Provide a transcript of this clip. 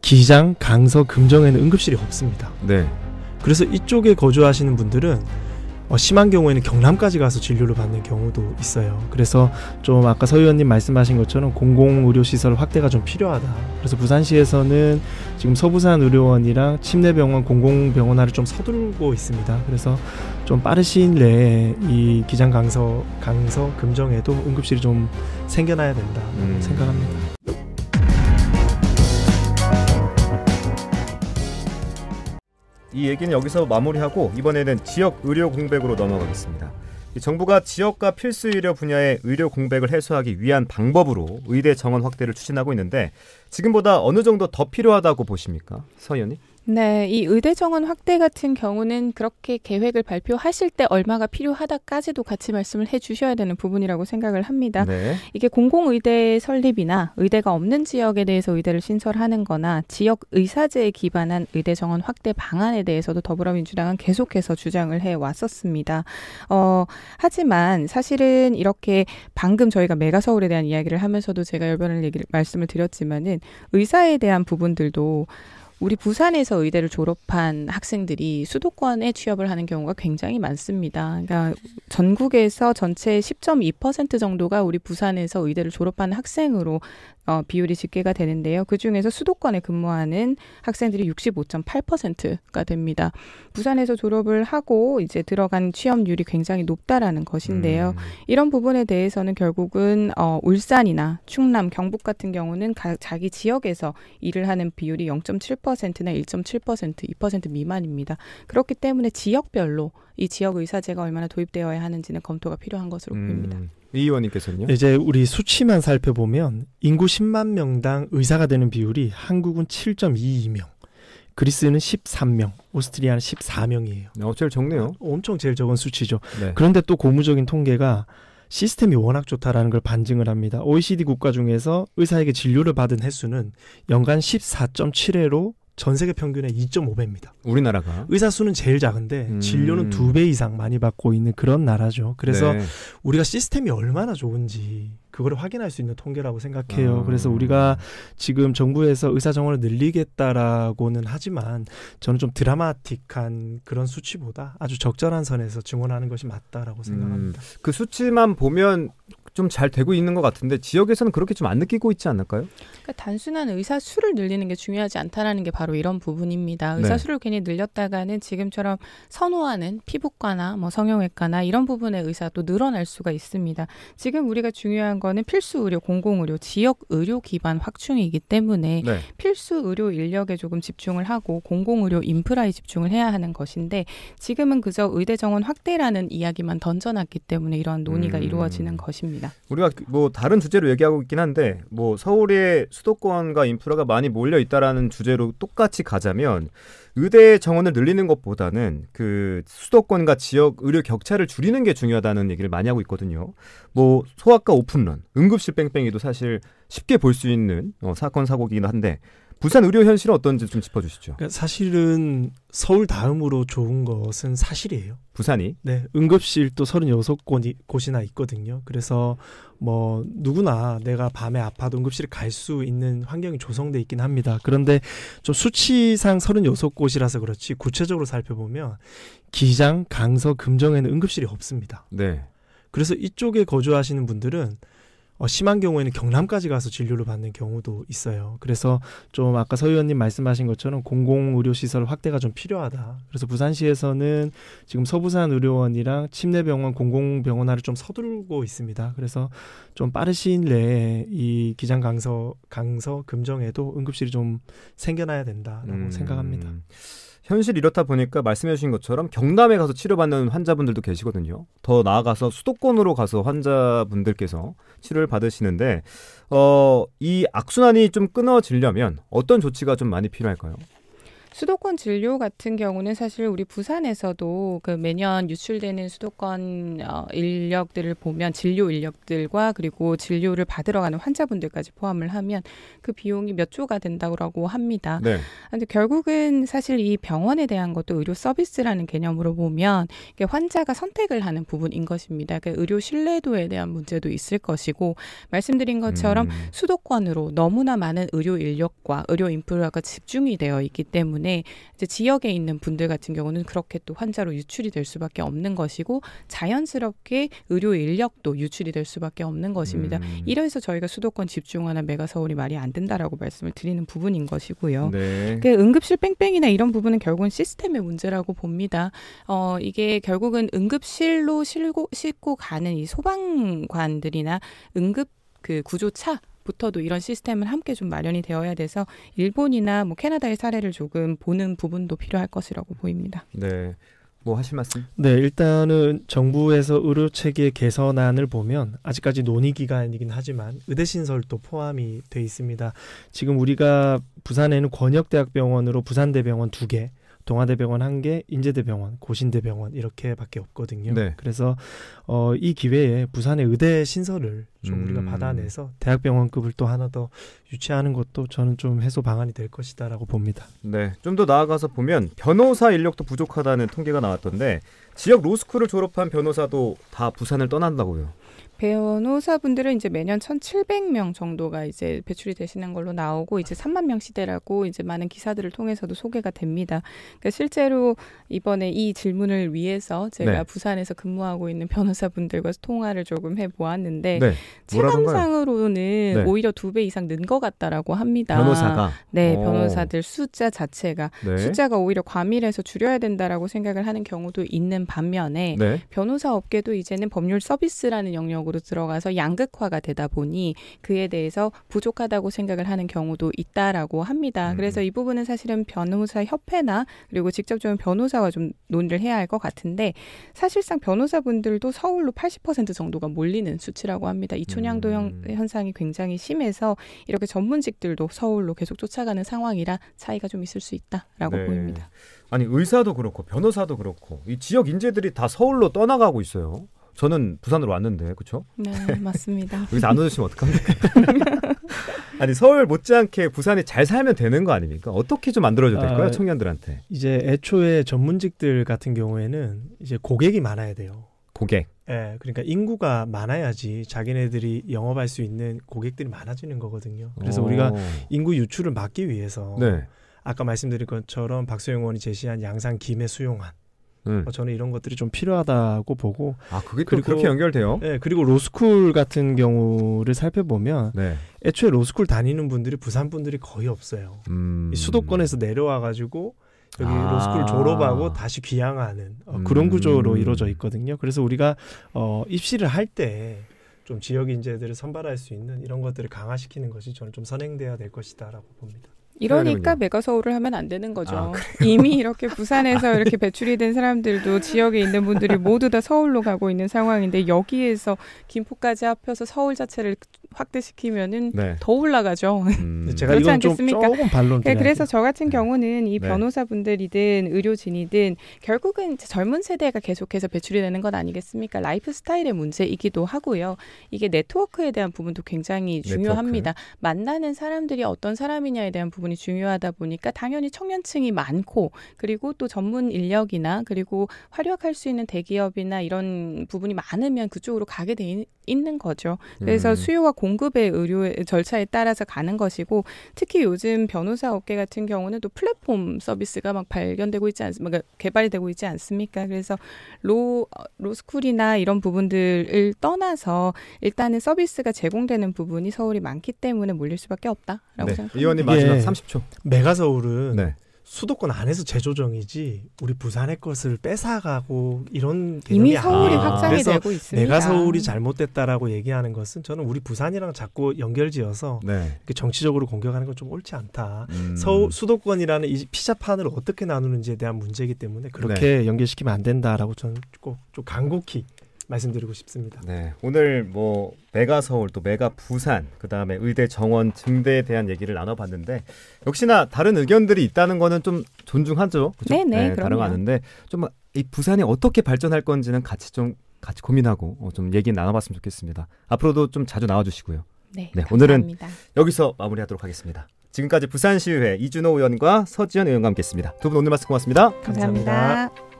기장, 강서, 금정에는 응급실이 없습니다. 네. 그래서 이쪽에 거주하시는 분들은 심한 경우에는 경남까지 가서 진료를 받는 경우도 있어요. 그래서 좀 아까 서 의원님 말씀하신 것처럼 공공의료시설 확대가 좀 필요하다. 그래서 부산시에서는 지금 서부산 의료원이랑 침례병원, 공공병원화를 좀 서두르고 있습니다. 그래서 좀 빠른 시일 내에 이 기장, 강서, 금정에도 응급실이 좀 생겨나야 된다 생각합니다. 이 얘기는 여기서 마무리하고 이번에는 지역 의료 공백으로 넘어가겠습니다. 정부가 지역과 필수 의료 분야의 의료 공백을 해소하기 위한 방법으로 의대 정원 확대를 추진하고 있는데 지금보다 어느 정도 더 필요하다고 보십니까? 서 의원님? 네, 이 의대 정원 확대 같은 경우는 그렇게 계획을 발표하실 때 얼마가 필요하다까지도 같이 말씀을 해주셔야 되는 부분이라고 생각을 합니다. 네. 이게 공공의대 설립이나 의대가 없는 지역에 대해서 의대를 신설하는 거나 지역 의사제에 기반한 의대 정원 확대 방안에 대해서도 더불어민주당은 계속해서 주장을 해왔었습니다. 하지만 사실은 이렇게 방금 저희가 메가서울에 대한 이야기를 하면서도 제가 여러 번을 말씀을 드렸지만은 의사에 대한 부분들도 우리 부산에서 의대를 졸업한 학생들이 수도권에 취업을 하는 경우가 굉장히 많습니다. 그러니까 전국에서 전체 10.2% 정도가 우리 부산에서 의대를 졸업하는 학생으로 비율이 집계가 되는데요. 그중에서 수도권에 근무하는 학생들이 65.8%가 됩니다. 부산에서 졸업을 하고 이제 들어간 취업률이 굉장히 높다라는 것인데요. 이런 부분에 대해서는 결국은 울산이나 충남, 경북 같은 경우는 자기 지역에서 일을 하는 비율이 0.7%나 1.7%, 2% 미만입니다. 그렇기 때문에 지역별로 이 지역 의사제가 얼마나 도입되어야 하는지는 검토가 필요한 것으로 보입니다. 이 의원님께서는요? 이제 우리 수치만 살펴보면 인구 10만 명당 의사가 되는 비율이 한국은 7.22명, 그리스는 13명, 오스트리아는 14명이에요. 제일 적네요. 엄청 제일 적은 수치죠. 네. 그런데 또 고무적인 통계가 시스템이 워낙 좋다라는 걸 반증을 합니다. OECD 국가 중에서 의사에게 진료를 받은 횟수는 연간 14.7회로 전 세계 평균의 2.5배입니다. 우리나라가? 의사 수는 제일 작은데 진료는 2배 이상 많이 받고 있는 그런 나라죠. 그래서 네. 우리가 시스템이 얼마나 좋은지 그걸 확인할 수 있는 통계라고 생각해요. 그래서 우리가 지금 정부에서 의사 정원을 늘리겠다라고는 하지만 저는 좀 드라마틱한 그런 수치보다 아주 적절한 선에서 증원하는 것이 맞다라고 생각합니다. 그 수치만 보면 좀 잘 되고 있는 것 같은데 지역에서는 그렇게 좀 안 느끼고 있지 않을까요? 그러니까 단순한 의사 수를 늘리는 게 중요하지 않다라는 게 바로 이런 부분입니다. 의사 수를 괜히 늘렸다가는 지금처럼 선호하는 피부과나 뭐 성형외과나 이런 부분의 의사도 늘어날 수가 있습니다. 지금 우리가 중요한 거는 필수 의료, 공공의료, 지역 의료 기반 확충이기 때문에 네. 필수 의료 인력에 조금 집중을 하고 공공의료 인프라에 집중을 해야 하는 것인데 지금은 그저 의대 정원 확대라는 이야기만 던져놨기 때문에 이러한 논의가 이루어지는 것입니다. 우리가 뭐 다른 주제로 얘기하고 있긴 한데 뭐 서울의 수도권과 인프라가 많이 몰려 있다라는 주제로 똑같이 가자면 의대 정원을 늘리는 것보다는 그 수도권과 지역 의료 격차를 줄이는 게 중요하다는 얘기를 많이 하고 있거든요. 뭐 소아과 오픈런, 응급실 뺑뺑이도 사실 쉽게 볼 수 있는 사건 사고이긴 한데 부산 의료 현실은 어떤지 좀 짚어주시죠. 그러니까 사실은 서울 다음으로 좋은 것은 사실이에요. 부산이? 네, 응급실도 36곳이나 있거든요. 그래서 뭐 누구나 내가 밤에 아파도 응급실에 갈 수 있는 환경이 조성돼 있긴 합니다. 그런데 좀 수치상 36곳이라서 그렇지 구체적으로 살펴보면 기장, 강서, 금정에는 응급실이 없습니다. 네. 그래서 이쪽에 거주하시는 분들은 심한 경우에는 경남까지 가서 진료를 받는 경우도 있어요. 그래서 좀 아까 서 의원님 말씀하신 것처럼 공공의료시설 확대가 좀 필요하다. 그래서 부산시에서는 지금 서부산 의료원이랑 침례병원, 공공병원화를 좀 서두르고 있습니다. 그래서 좀 빠른 시일 내에 이 기장, 강서, 금정에도 응급실이 좀 생겨나야 된다라고 생각합니다. 현실이 이렇다 보니까 말씀해 주신 것처럼 경남에 가서 치료받는 환자분들도 계시거든요. 더 나아가서 수도권으로 가서 환자분들께서 치료를 받으시는데 이 악순환이 좀 끊어지려면 어떤 조치가 좀 많이 필요할까요? 수도권 진료 같은 경우는 사실 우리 부산에서도 그 매년 유출되는 수도권 인력들을 보면 진료 인력들과 그리고 진료를 받으러 가는 환자분들까지 포함을 하면 그 비용이 몇 조가 된다고 합니다. 네. 근데 결국은 사실 이 병원에 대한 것도 의료 서비스라는 개념으로 보면 이게 환자가 선택을 하는 부분인 것입니다. 그러니까 의료 신뢰도에 대한 문제도 있을 것이고 말씀드린 것처럼 수도권으로 너무나 많은 의료 인력과 의료 인프라가 집중이 되어 있기 때문에 이제 지역에 있는 분들 같은 경우는 그렇게 또 환자로 유출이 될 수밖에 없는 것이고 자연스럽게 의료 인력도 유출이 될 수밖에 없는 것입니다. 이래서 저희가 수도권 집중화나 메가서울이 말이 안 된다라고 말씀을 드리는 부분인 것이고요. 네. 그 응급실 뺑뺑이나 이런 부분은 결국은 시스템의 문제라고 봅니다. 이게 결국은 응급실로 싣고 가는 이 소방관들이나 응급 그 구조차 부터도 이런 시스템은 함께 좀 마련이 되어야 돼서 일본이나 뭐 캐나다의 사례를 조금 보는 부분도 필요할 것이라고 보입니다. 네. 뭐 하실 말씀? 네, 일단은 정부에서 의료 체계 개선안을 보면 아직까지 논의 기간이긴 하지만 의대 신설도 포함이 돼 있습니다. 지금 우리가 부산에는 권역대학병원으로 부산대병원 2개, 동아대병원 1개, 인제대병원, 고신대병원 이렇게밖에 없거든요. 네. 그래서 이 기회에 부산의 의대 신설을 좀 우리가 받아내서 대학병원급을 또 하나 더 유치하는 것도 저는 좀 해소 방안이 될 것이다라고 봅니다. 네. 좀 더 나아가서 보면 변호사 인력도 부족하다는 통계가 나왔던데 지역 로스쿨을 졸업한 변호사도 다 부산을 떠난다고요. 변호사분들은 이제 매년 1,700명 정도가 이제 배출이 되시는 걸로 나오고 이제 3만 명 시대라고 이제 많은 기사들을 통해서도 소개가 됩니다. 그러니까 실제로 이번에 이 질문을 위해서 제가 네. 부산에서 근무하고 있는 변호사분들과 통화를 조금 해보았는데 네. 체감상으로는 네. 오히려 2배 이상 는 것 같다라고 합니다. 변호사가? 네, 오. 변호사들 숫자 자체가 네. 숫자가 오히려 과밀해서 줄여야 된다라고 생각을 하는 경우도 있는 반면에 네. 변호사 업계도 이제는 법률 서비스라는 영역으로 들어가서 양극화가 되다 보니 그에 대해서 부족하다고 생각을 하는 경우도 있다라고 합니다. 그래서 이 부분은 사실은 변호사 협회나 그리고 직접적인 변호사와 좀 논의를 해야 할 것 같은데 사실상 변호사분들도 서울로 80% 정도가 몰리는 수치라고 합니다. 이 촌양도 현상이 굉장히 심해서 이렇게 전문직들도 서울로 계속 쫓아가는 상황이라 차이가 좀 있을 수 있다라고 네. 보입니다. 아니 의사도 그렇고 변호사도 그렇고 이 지역 인재들이 다 서울로 떠나가고 있어요. 저는 부산으로 왔는데 그렇죠? 네, 맞습니다. 여기서 안 오시면 어떡합니까? 아니 서울 못지않게 부산이 잘 살면 되는 거 아닙니까? 어떻게 좀 만들어줘야 될까요? 청년들한테. 이제 애초에 전문직들 같은 경우에는 이제 고객이 많아야 돼요. 고객. 예, 그러니까 인구가 많아야지 자기네들이 영업할 수 있는 고객들이 많아지는 거거든요. 그래서 우리가 인구 유출을 막기 위해서 네. 아까 말씀드린 것처럼 박소영 의원이 제시한 양산 김해 수용안 저는 이런 것들이 좀 필요하다고 보고 아 그게 또 그렇게 연결돼요? 네, 그리고 로스쿨 같은 경우를 살펴보면 네. 애초에 로스쿨 다니는 분들이 부산 분들이 거의 없어요. 이 수도권에서 내려와가지고 여기 로스쿨 졸업하고 다시 귀향하는 그런 구조로 이루어져 있거든요. 그래서 우리가 입시를 할 때 좀 지역 인재들을 선발할 수 있는 이런 것들을 강화시키는 것이 저는 좀 선행돼야 될 것이다라고 봅니다. 이러니까 메가서울을 하면 안 되는 거죠. 이미 이렇게 부산에서 이렇게 배출이 된 사람들도 지역에 있는 분들이 모두 다 서울로 가고 있는 상황인데 여기에서 김포까지 합해서 서울 자체를 확대시키면은 네. 더 올라가죠. 제가 그렇지 이건 않겠습니까? 조금 반론. 그래서 저 같은 경우는 이 네. 변호사분들이든 의료진이든 결국은 젊은 세대가 계속해서 배출이 되는 건 아니겠습니까? 라이프 스타일의 문제이기도 하고요. 이게 네트워크에 대한 부분도 굉장히 중요합니다. 만나는 사람들이 어떤 사람이냐에 대한 부분이 중요하다 보니까 당연히 청년층이 많고 그리고 또 전문 인력이나 그리고 활약할 수 있는 대기업이나 이런 부분이 많으면 그쪽으로 가게 돼 있는 거죠. 그래서 수요와 공급의 의료의 절차에 따라서 가는 것이고 특히 요즘 변호사 업계 같은 경우는 또 플랫폼 서비스가 막 발견되고 있지 않습니까? 개발이 되고 있지 않습니까? 그래서 로스쿨이나 이런 부분들을 떠나서 일단은 서비스가 제공되는 부분이 서울이 많기 때문에 몰릴 수밖에 없다라고 생각합니다. 의원님 마지막 30초. 메가서울은 네. 수도권 안에서 재조정이지 우리 부산의 것을 뺏어가고 이런 개념이 이미 서울이 확장이 그래서 되고 있습니다. 메가서울이 잘못됐다라고 얘기하는 것은 저는 우리 부산이랑 자꾸 연결지어서 이렇게 정치적으로 공격하는 건 좀 옳지 않다. 수도권이라는 이 피자판을 어떻게 나누는지에 대한 문제이기 때문에 그렇게 연결시키면 안 된다라고 저는 꼭 좀 간곡히 말씀드리고 싶습니다. 네, 오늘 뭐 메가 서울 또 메가 부산 그다음에 의대 정원 증대에 대한 얘기를 나눠봤는데 역시나 다른 의견들이 있다는 거는 좀 존중하죠. 그죠? 네네, 네, 그럼요. 다뤄가는데 좀 이 부산이 어떻게 발전할 건지는 같이 고민하고 좀 얘기 나눠봤으면 좋겠습니다. 앞으로도 좀 자주 나와주시고요. 네, 네, 감사합니다. 여기서 마무리하도록 하겠습니다. 지금까지 부산시의회 이준호 의원과 서지현 의원과 함께했습니다. 두 분 오늘 말씀 고맙습니다. 감사합니다.